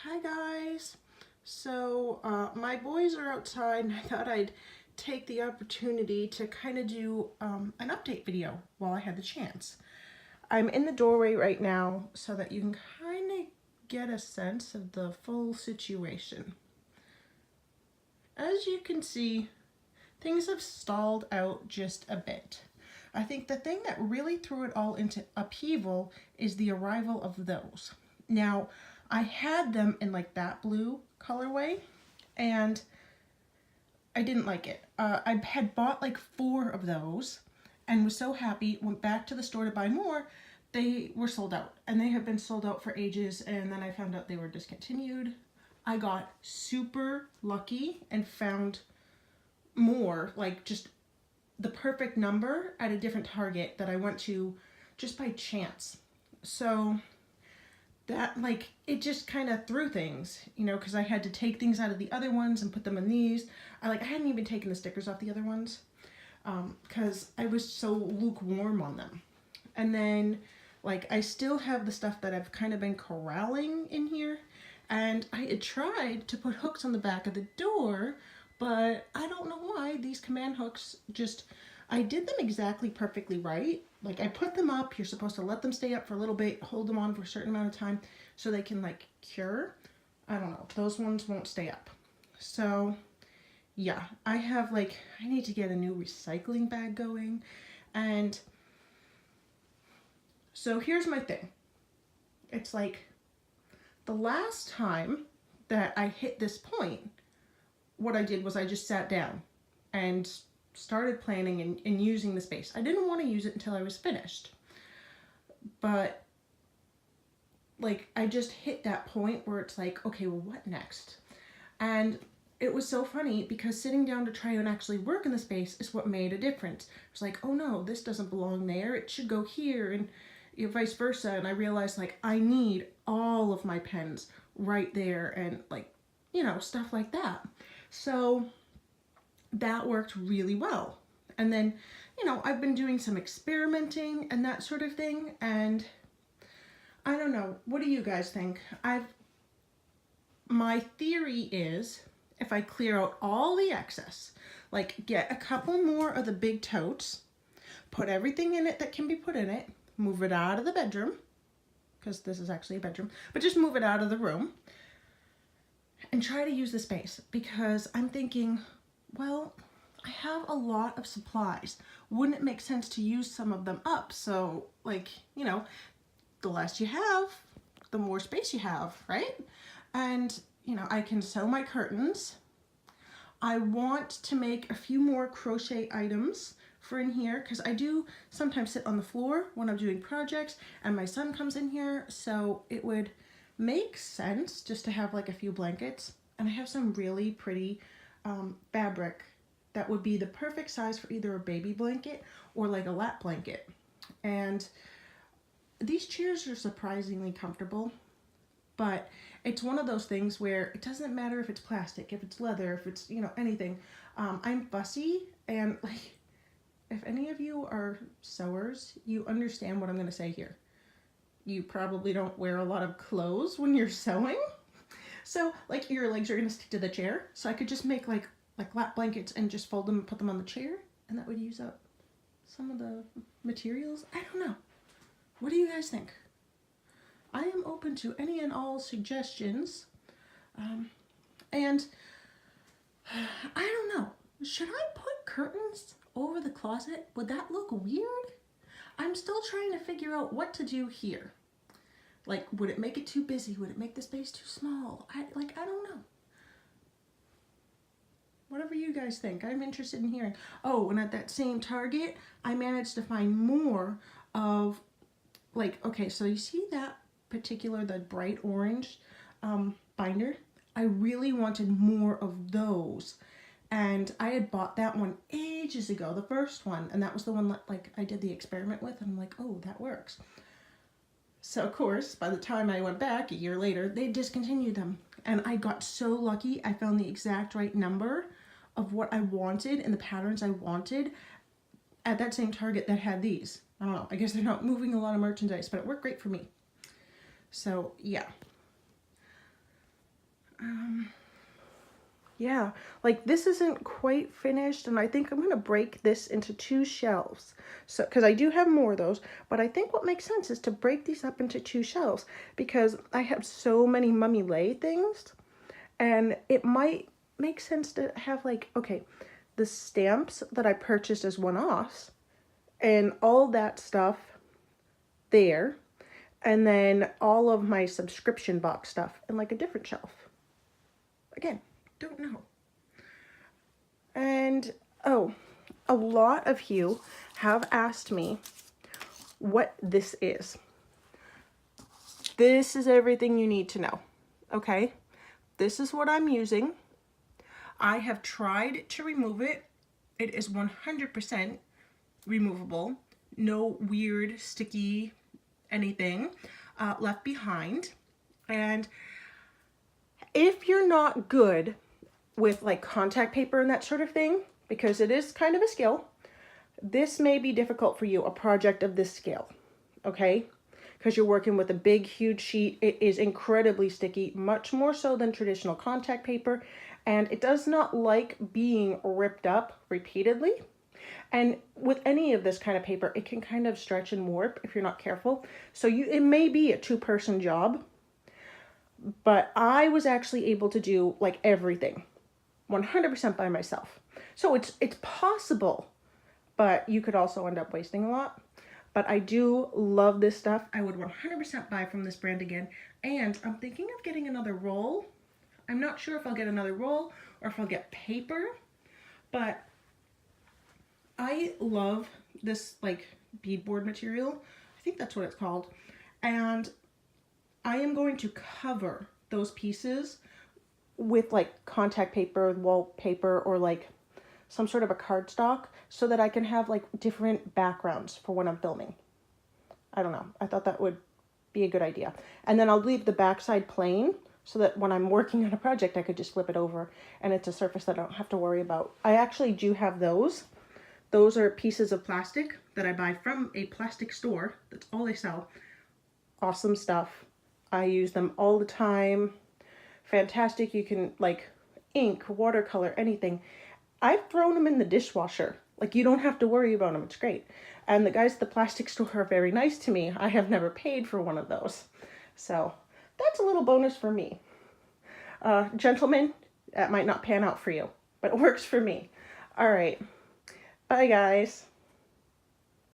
Hi guys. My boys are outside and I thought I'd take the opportunity to kind of do an update video while I had the chance. I'm in the doorway right now so that you can kind of get a sense of the full situation. As you can see, things have stalled out just a bit. I think the thing that really threw it all into upheaval is the arrival of those. Now, I had them in like that blue colorway and I didn't like it. I had bought like 4 of those and was so happy, went back to the store to buy more. They were sold out and they have been sold out for ages, and then I found out they were discontinued. I got super lucky and found more, like just the perfect number at a different Target that I went to just by chance. So that, like, it just kind of threw things, you know, because I had to take things out of the other ones and put them in these. I hadn't even taken the stickers off the other ones because I was so lukewarm on them. And then, like, I still have the stuff that I've kind of been corralling in here. And I had tried to put hooks on the back of the door, but I don't know why these command hooks just, I did them exactly perfectly right. Like, I put them up, you're supposed to let them stay up for a little bit, hold them on for a certain amount of time so they can like cure. I don't know, those ones won't stay up. So yeah, I have like, I need to get a new recycling bag going. And so here's my thing. It's like the last time that I hit this point, what I did was I just sat down and started planning and using the space. I didn't want to use it until I was finished, but like I just hit that point where it's like, okay, well, what next? And it was so funny because sitting down to try and actually work in the space is what made a difference. It was like, oh no, this doesn't belong there, it should go here, and vice versa. And I realized like I need all of my pens right there, and like, you know, stuff like that. So that worked really well. And then, you know, I've been doing some experimenting and that sort of thing, and I don't know, what do you guys think? My theory is if I clear out all the excess, like get a couple more of the big totes, put everything in it that can be put in it, move it out of the bedroom, because this is actually a bedroom, but just move it out of the room and try to use the space, because I'm thinking, well, I have a lot of supplies. Wouldn't it make sense to use some of them up? So like, you know, the less you have, the more space you have, right? And, you know, I can sew my curtains. I want to make a few more crochet items for in here, because I do sometimes sit on the floor when I'm doing projects and my son comes in here, so it would make sense just to have like a few blankets. And I have some really pretty fabric that would be the perfect size for either a baby blanket or like a lap blanket. And these chairs are surprisingly comfortable, but it's one of those things where it doesn't matter if it's plastic, if it's leather, if it's, you know, anything. I'm fussy, and like, if any of you are sewers, you understand what I'm going to say here. You probably don't wear a lot of clothes when you're sewing. So like your legs are going to stick to the chair. So I could just make like lap blankets and just fold them and put them on the chair, and that would use up some of the materials. I don't know. What do you guys think? I am open to any and all suggestions. And I don't know. Should I put curtains over the closet? Would that look weird? I'm still trying to figure out what to do here. Like, would it make it too busy? Would it make the space too small? I don't know. Whatever you guys think, I'm interested in hearing. Oh, and at that same Target, I managed to find more of, like, okay, so you see that particular, the bright orange binder? I really wanted more of those. And I had bought that one ages ago, the first one, and that was the one that like I did the experiment with, and I'm like, oh, that works. So of course, by the time I went back a year later, they discontinued them. And I got so lucky, I found the exact right number of what I wanted and the patterns I wanted at that same Target that had these. I don't know, I guess they're not moving a lot of merchandise, but it worked great for me. So yeah. Yeah, like this isn't quite finished, and I think I'm going to break this into 2 shelves. So, because I do have more of those, but I think what makes sense is to break these up into 2 shelves because I have so many Mummy Lay things, and it might make sense to have like, okay, the stamps that I purchased as one-offs and all that stuff there, and then all of my subscription box stuff in like a different shelf. Again, don't know. And oh, a lot of you have asked me what this is. This is everything you need to know, okay? This is what I'm using. I have tried to remove it. It is 100% removable. No weird, sticky anything left behind. And if you're not good with like contact paper and that sort of thing, because it is kind of a skill, this may be difficult for you, a project of this scale, okay? Because you're working with a big, huge sheet. It is incredibly sticky, much more so than traditional contact paper, and it does not like being ripped up repeatedly. And with any of this kind of paper, it can kind of stretch and warp if you're not careful. So it may be a 2-person job, but I was actually able to do like everything 100% by myself. So it's possible, but you could also end up wasting a lot. But I do love this stuff. I would 100% buy from this brand again. And I'm thinking of getting another roll. I'm not sure if I'll get another roll or if I'll get paper, but I love this like beadboard material. I think that's what it's called. And I am going to cover those pieces with like contact paper, wallpaper, or like some sort of a cardstock so that I can have like different backgrounds for when I'm filming. I don't know. I thought that would be a good idea. And then I'll leave the backside plain so that when I'm working on a project, I could just flip it over and it's a surface that I don't have to worry about. I actually do have those. Those are pieces of plastic that I buy from a plastic store. That's all they sell. Awesome stuff. I use them all the time. Fantastic. You can like ink, watercolor, anything. I've thrown them in the dishwasher. Like you don't have to worry about them. It's great. And the guys at the plastic store are very nice to me. I have never paid for one of those. So that's a little bonus for me. Gentlemen, that might not pan out for you, but it works for me. All right. Bye, guys.